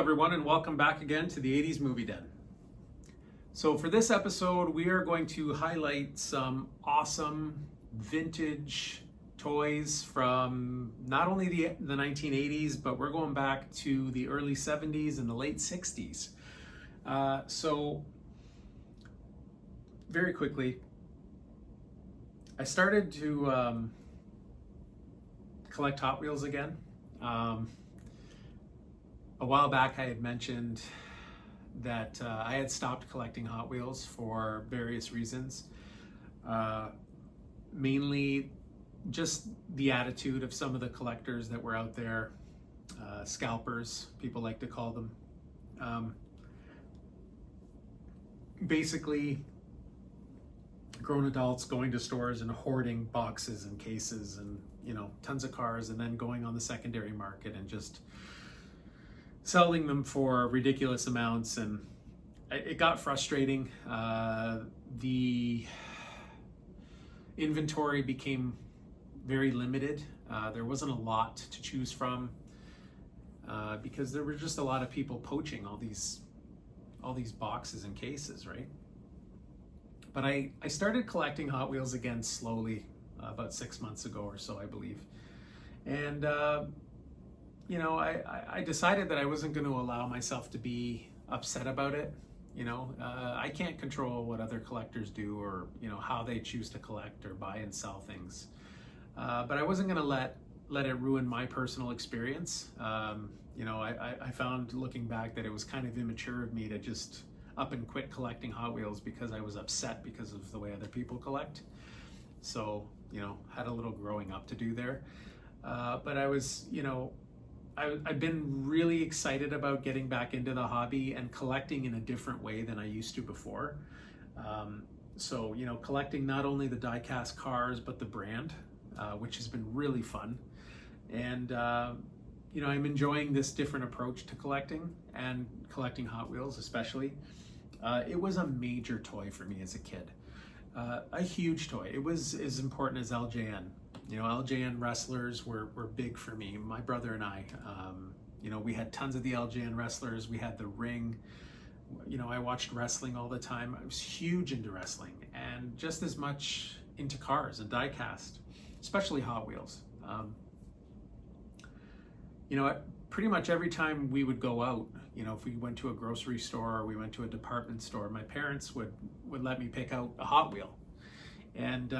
everyone, and welcome back again to the 80s Movie Den. So for this episode, we are going to highlight some awesome vintage toys from not only the 1980s, but we're going back to the early 70s and the late 60s. So very quickly, I started to collect Hot Wheels again. A while back I had mentioned that I had stopped collecting Hot Wheels for various reasons. Mainly just the attitude of some of the collectors that were out there, scalpers, people like to call them. Basically, grown adults going to stores and hoarding boxes and cases and, you know, tons of cars, and then going on the secondary market and just selling them for ridiculous amounts. And it got frustrating. The inventory became very limited. There wasn't a lot to choose from because there were just a lot of people poaching all these boxes and cases, right? But I started collecting Hot Wheels again slowly about 6 months ago or so, I believe. And you know, I decided that I wasn't going to allow myself to be upset about it. You know, I can't control what other collectors do, or, you know, how they choose to collect or buy and sell things. But I wasn't going to let it ruin my personal experience. You know, I found, looking back, that it was kind of immature of me to just up and quit collecting Hot Wheels because I was upset because of the way other people collect. So, you know, had a little growing up to do there. But I was, you know, I've been really excited about getting back into the hobby and collecting in a different way than I used to before. So, you know, collecting not only the die-cast cars, but the brand, which has been really fun. And, you know, I'm enjoying this different approach to collecting, and collecting Hot Wheels especially. It was a major toy for me as a kid. A huge toy. It was as important as LJN. You know, LJN wrestlers were big for me, my brother and I. You know, we had tons of the LJN wrestlers. We had the ring. You know, I watched wrestling all the time. I was huge into wrestling, and just as much into cars and die-cast, especially Hot Wheels. You know, pretty much every time we would go out, you know, if we went to a grocery store or we went to a department store, my parents would let me pick out a Hot Wheel. And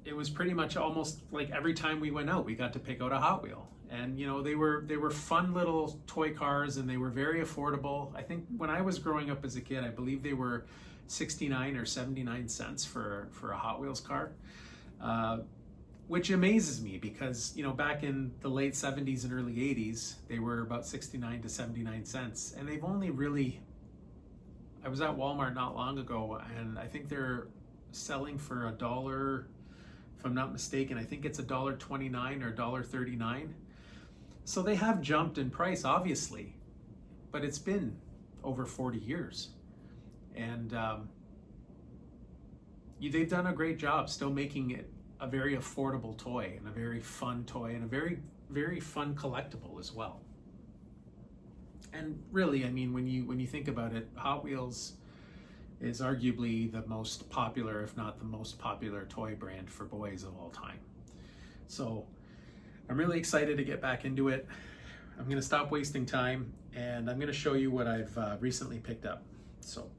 it was pretty much almost like every time we went out, we got to pick out a Hot Wheel. And, you know, they were fun little toy cars, and they were very affordable. I think when I was growing up as a kid, I believe they were 69 or 79 cents for a Hot Wheels car. Which amazes me because, you know, back in the late 70s and early 80s, they were about 69 to 79 cents. And they've only really, I was at Walmart not long ago, and I think they're selling for $1, if I'm not mistaken. I think it's $1.29 or $1.39. So they have jumped in price, obviously, but it's been over 40 years. And they've done a great job still making it a very affordable toy, and a very fun toy, and a very, very fun collectible as well. And really, I mean, when you think about it, Hot Wheels is arguably the most popular, if not the most popular, toy brand for boys of all time. So I'm really excited to get back into it. I'm going to stop wasting time, and I'm going to show you what I've recently picked up. So,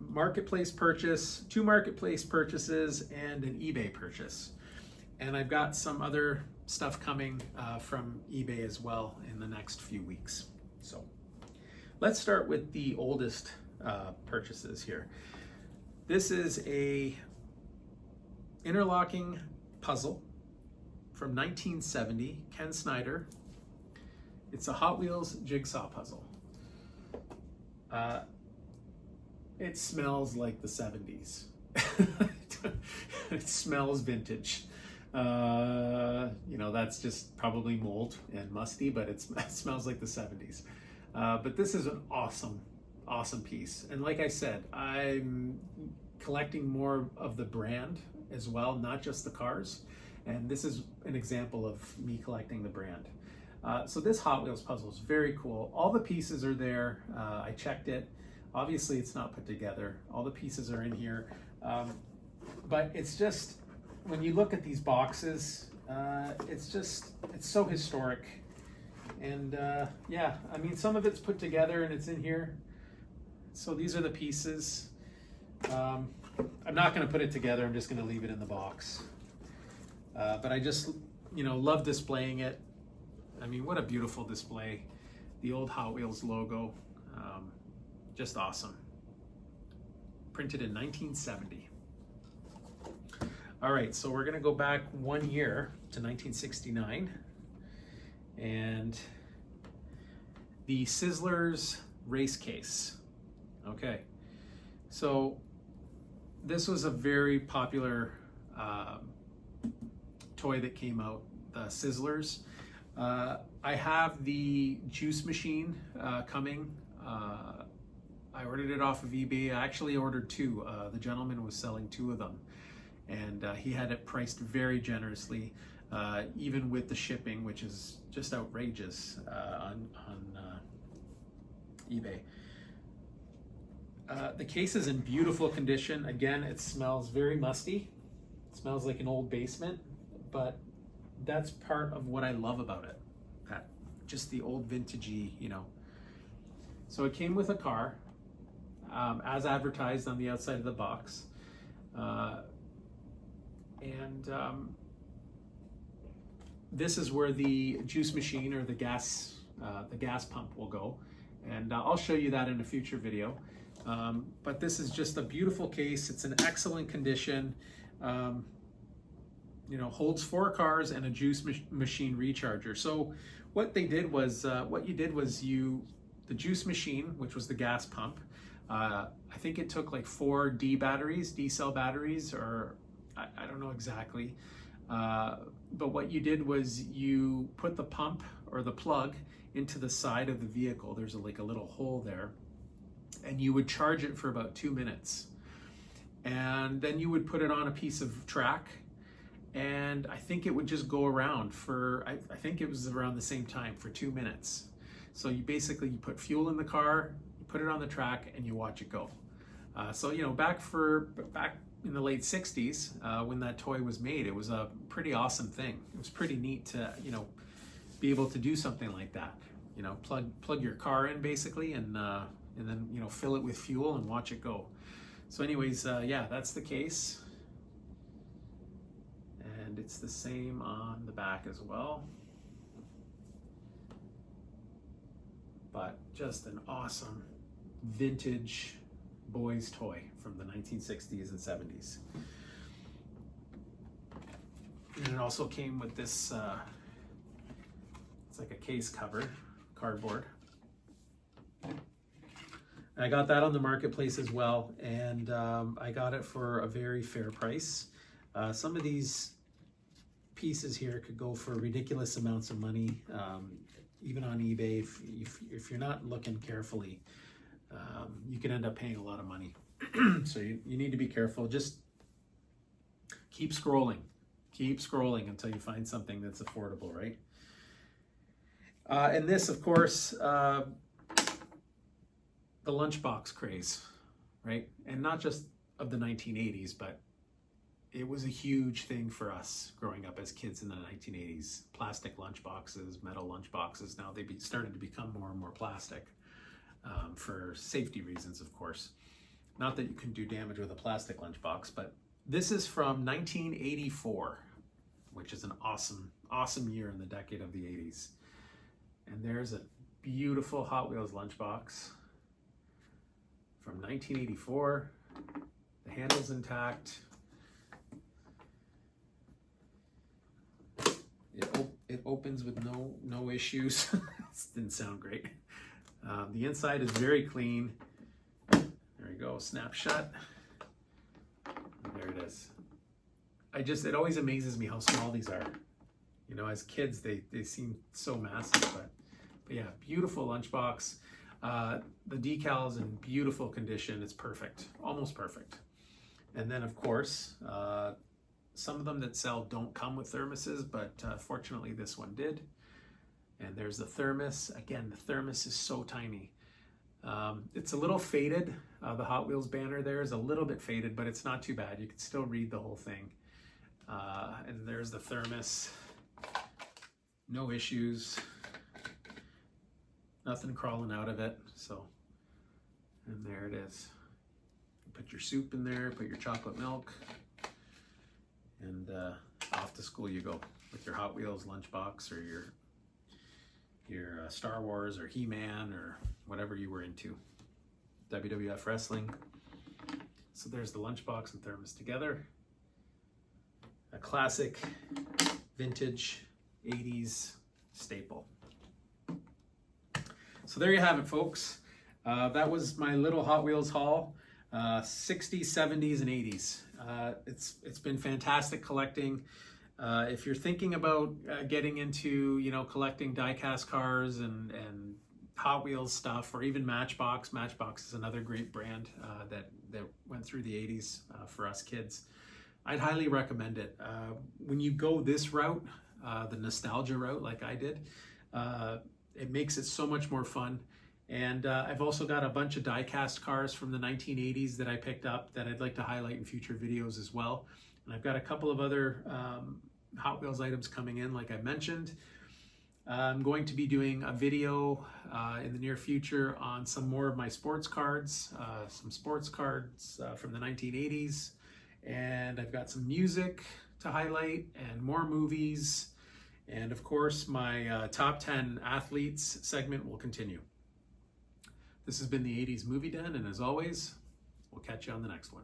marketplace purchase, 2 marketplace purchases, and an eBay purchase. And I've got some other stuff coming from eBay as well in the next few weeks. So let's start with the oldest purchases here. This is a interlocking puzzle from 1970, Ken Snyder. It's a Hot Wheels jigsaw puzzle. It smells like the 70s. It smells vintage. You know, that's just probably mold and musty, but it smells like the 70s. But this is an awesome piece. And like I said, I'm collecting more of the brand as well, not just the cars. And this is an example of me collecting the brand. So this Hot Wheels puzzle is very cool. All the pieces are there. I checked it. Obviously it's not put together. All the pieces are in here. But it's just, when you look at these boxes, it's so historic. And yeah, I mean, some of it's put together and it's in here. So these are the pieces. I'm not going to put it together. I'm just going to leave it in the box. But I just, love displaying it. I mean, what a beautiful display. The old Hot Wheels logo. Just awesome. Printed in 1970. All right, so we're going to go back 1 year to 1969. And the Sizzlers race case. Okay, so this was a very popular toy that came out, the Sizzlers. I have the juice machine coming. I ordered it off of eBay. I actually ordered 2. The gentleman was selling 2 of them, and he had it priced very generously, even with the shipping, which is just outrageous on eBay. The case is in beautiful condition. Again, it smells very musty. It smells like an old basement, but that's part of what I love about it. That just the old vintagey, So it came with a car, as advertised on the outside of the box. This is where the juice machine or the gas pump will go. And I'll show you that in a future video. But this is just a beautiful case. It's in excellent condition. Holds 4 cars and a juice machine recharger. So what they did was, the juice machine, which was the gas pump, I think it took like 4 D cell batteries, or I don't know exactly. But what you did was you put the pump or the plug into the side of the vehicle. There's like a little hole there, and you would charge it for about 2 minutes. And then you would put it on a piece of track, and I think it would just go around for, I think it was around the same time, for 2 minutes. So you put fuel in the car, you put it on the track, and you watch it go. Back in the late 60s, when that toy was made, it was a pretty awesome thing. It was pretty neat to, be able to do something like that. Plug your car in basically, and then, fill it with fuel and watch it go. So anyways, yeah, that's the case. And it's the same on the back as well. But just an awesome vintage boys toy from the 1960s and 70s. And it also came with this, it's like a case cover, cardboard. I got that on the marketplace as well, and I got it for a very fair price. Some of these pieces here could go for ridiculous amounts of money, even on eBay. If you're not looking carefully, you can end up paying a lot of money. So you need to be careful. Just keep scrolling until you find something that's affordable, right? And this, of course, the lunchbox craze, right? And not just of the 1980s, but it was a huge thing for us growing up as kids in the 1980s. Plastic lunchboxes, metal lunchboxes. Now they started to become more and more plastic, for safety reasons, of course. Not that you can do damage with a plastic lunchbox, but this is from 1984, which is an awesome year in the decade of the 80s. And there's a beautiful Hot Wheels lunchbox from 1984. The handle's intact. It opens with no issues. This didn't sound great. The inside is very clean. There you go, snap shut. There it is. It always amazes me how small these are. As kids, they seem so massive, but yeah, beautiful lunchbox. The decal's in beautiful condition. It's perfect, almost perfect. And then, of course, some of them that sell don't come with thermoses, but fortunately this one did. And there's the thermos. Again, the thermos is so tiny. It's a little faded. The Hot Wheels banner there is a little bit faded, but it's not too bad. You can still read the whole thing. And there's the thermos. No issues. Nothing crawling out of it. So, and there it is. Put your soup in there, put your chocolate milk, and off to school you go with your Hot Wheels lunchbox or your Star Wars or He-Man or whatever you were into. WWF Wrestling. So there's the lunchbox and thermos together. A classic, vintage, 80s staple. So there you have it, folks. That was my little Hot Wheels haul. 60s, 70s, and 80s. It's been fantastic collecting. If you're thinking about getting into, collecting die-cast cars and Hot Wheels stuff, or even Matchbox. Matchbox is another great brand that went through the 80s for us kids. I'd highly recommend it. When you go this route, the nostalgia route like I did, it makes it so much more fun. And I've also got a bunch of die-cast cars from the 1980s that I picked up that I'd like to highlight in future videos as well. And I've got a couple of other Hot Wheels items coming in, like I mentioned. I'm going to be doing a video in the near future on some more of my sports cards, some sports cards from the 1980s. And I've got some music to highlight and more movies. And of course, my top 10 athletes segment will continue. This has been the 80s Movie Den, and as always, we'll catch you on the next one.